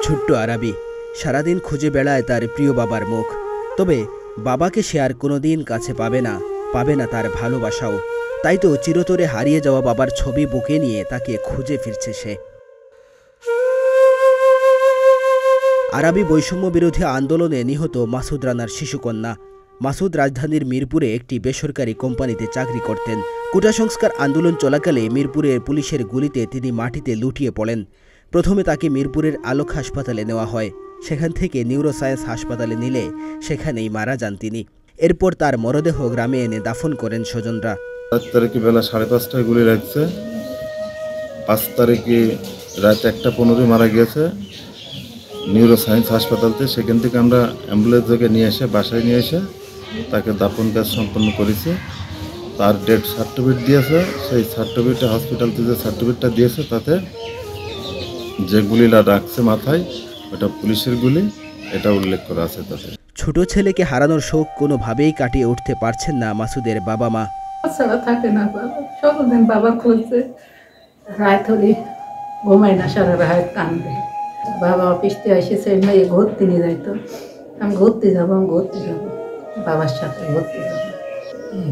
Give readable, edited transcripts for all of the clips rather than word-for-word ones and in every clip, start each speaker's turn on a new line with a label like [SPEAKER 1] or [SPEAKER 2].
[SPEAKER 1] ছোট্ট আরাবি সারাদিন খুঁজে বেড়ায় তার প্রিয় বাবার মুখ। তবে বাবাকে সে আর কোনোদিন কাছে পাবে না তার ভালোবাসাও। তাই তো চিরতরে হারিয়ে যাওয়া বাবার ছবি বুকে নিয়ে তাকে খুঁজে ফিরছে সে। আরাবি বৈষম্য বিরোধী আন্দোলনে নিহত মাসুদ রানার শিশুকন্যা। মাসুদ রাজধানীর মিরপুরে একটি বেসরকারি কোম্পানিতে চাকরি করতেন। কোটা সংস্কার আন্দোলন চলাকালে মিরপুরের পুলিশের গুলিতে তিনি মাটিতে লুটিয়ে পড়েন। প্রথমে তাকে মিরপুরের আলোক হাসপাতালে নেওয়া হয়। সেখান থেকে নিউরোসায়েন্স হাসপাতালে নিলে সেখানেই মারা যান তিনি। এরপর তার মরদেহ গ্রামে এনে দাফন করেন স্বজনরা।
[SPEAKER 2] 7 তারিখে বেলা 5:30টায় গুলি লাগছে। 5 তারিখে রাত 1:15 মারা গিয়েছে নিউরোসায়েন্স হাসপাতালতে। সেখান থেকে আমরা অ্যাম্বুলেন্স থেকে নিয়ে এসে বাসায় নিয়ে এসে তাকে দাফন কাজ সম্পন্ন করেছি। তার ডেথ সার্টিফিকেট দিয়েছে। সেই সার্টিফিকেটে হসপিটাল থেকে যে সার্টিফিকেটটা দিয়েছে তাতে যে গুলিটা রাখছে মাথায় ওটা পুলিশের গুলি, এটা উল্লেখ করা আছে তাতে।
[SPEAKER 1] ছোট ছেলেকে হারানোর শোক কোনোভাবেই কাটিয়ে উঠতে পারছেন না মাসুদের বাবা মা।
[SPEAKER 3] ছাড়া থাকে না বাবা, সকলদিন বাবা খুঁজছে, রাত হলে ঘুমায় না, সারা রাত কান্দে। বাবা অফিস থেকে এসেছে, মেয়ে ঘুরতে নিয়ে যাইতো, আমি ঘুরতে যাবো বাবার সাথে ঘুরতে যাবো।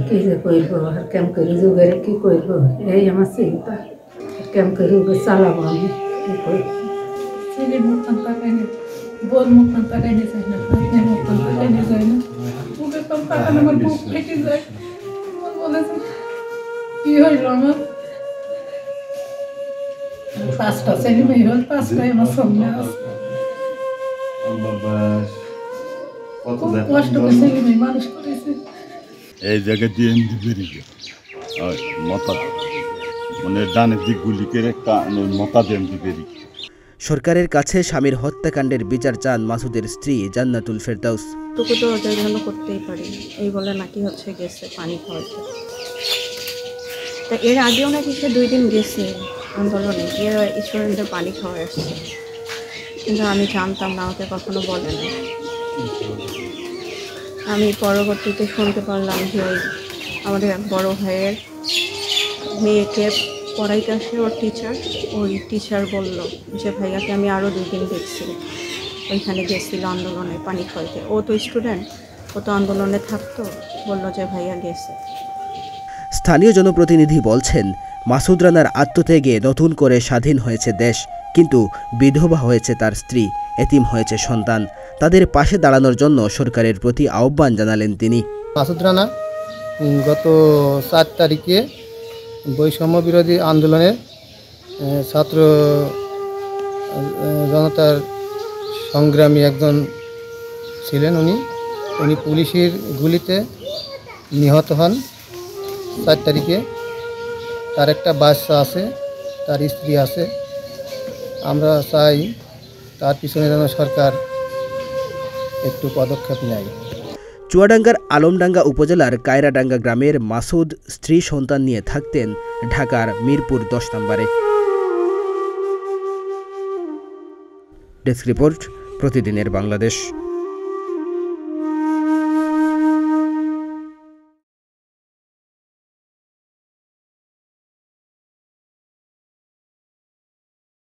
[SPEAKER 3] কি যে করবো আর কেমন করে যুগের কি করবো, এই আমার চিন্তা। কেমন করে চালাবো আমি, কি করবো। ছেলের মতন তাকাইনি, বোর মতন তাকাইনি যায় না, আপনার মতন তাকাইনি যায় না, বুকের তো তাকানো আমার বুক ফেটে যায়। বলেছে কি হইল আমার, 5টা ছেলে মেয়ে হল, 5টাই আমার সামনে আছে। খুব কষ্ট করে ছেলে মেয়ে মানুষ করেছে।
[SPEAKER 4] এই জায়গা দিয়ে বেরিয়ে মাথা মানে ডানের দিক গুলি করে মাথা দিয়ে বেরিয়ে।
[SPEAKER 1] সরকারের কাছে স্বামীর হত্যাকাণ্ডের বিচার চান মাসুদের স্ত্রী জান্নাতুল ফেরদাউস।
[SPEAKER 5] টুকু তো ওদের জন্য করতেই পারি, এই বলে নাকি হচ্ছে গেছে পানি খাওয়াতে। তা এর আগেও নাকি সে 2 দিন গেছে আন্দোলনে, গিয়ে স্টুডেন্টদের পানি খাওয়া আসছে, কিন্তু আমি জানতাম না, আমাকে কখনো বলে না। আমি পরবর্তীতে শুনতে পারলাম যে আমাদের এক বড় ভাইয়ের মেয়েকে পড়াইতে আসে ওর টিচার বলল যে ভাইয়াকে আমি আরও 2 দিন দেখছি, ওইখানে গেছিল আন্দোলনে পানি খাওয়াইতে। ও তো স্টুডেন্ট, ও তো আন্দোলনে থাকতো, বলল যে ভাইয়া গেছে।
[SPEAKER 1] স্থানীয় জনপ্রতিনিধি বলছেন, মাসুদ রানার আত্মত্যাগে নতুন করে স্বাধীন হয়েছে দেশ, কিন্তু বিধবা হয়েছে তার স্ত্রী, এতিম হয়েছে সন্তান। তাদের পাশে দাঁড়ানোর জন্য সরকারের প্রতি আহ্বান জানালেন তিনি।
[SPEAKER 6] মাসুদ রানা গত 4 তারিখে বৈষম্য বিরোধী আন্দোলনে ছাত্র জনতার সংগ্রামী একজন ছিলেন। উনি পুলিশের গুলিতে নিহত হন 4 তারিখে। তার একটা বাচ্চা আছে, তার স্ত্রী আছে। আমরা চাই তার পিছনে যেন সরকার একটু পদক্ষেপ নেয়।
[SPEAKER 1] চুয়াডাঙ্গার আলমডাঙ্গা উপজেলার কায়রাডাঙ্গা গ্রামের মাসুদ স্ত্রী সন্তান নিয়ে থাকতেন ঢাকার মিরপুর 10 নম্বরে। ডেস্ক রিপোর্ট, প্রতিদিনের বাংলাদেশ।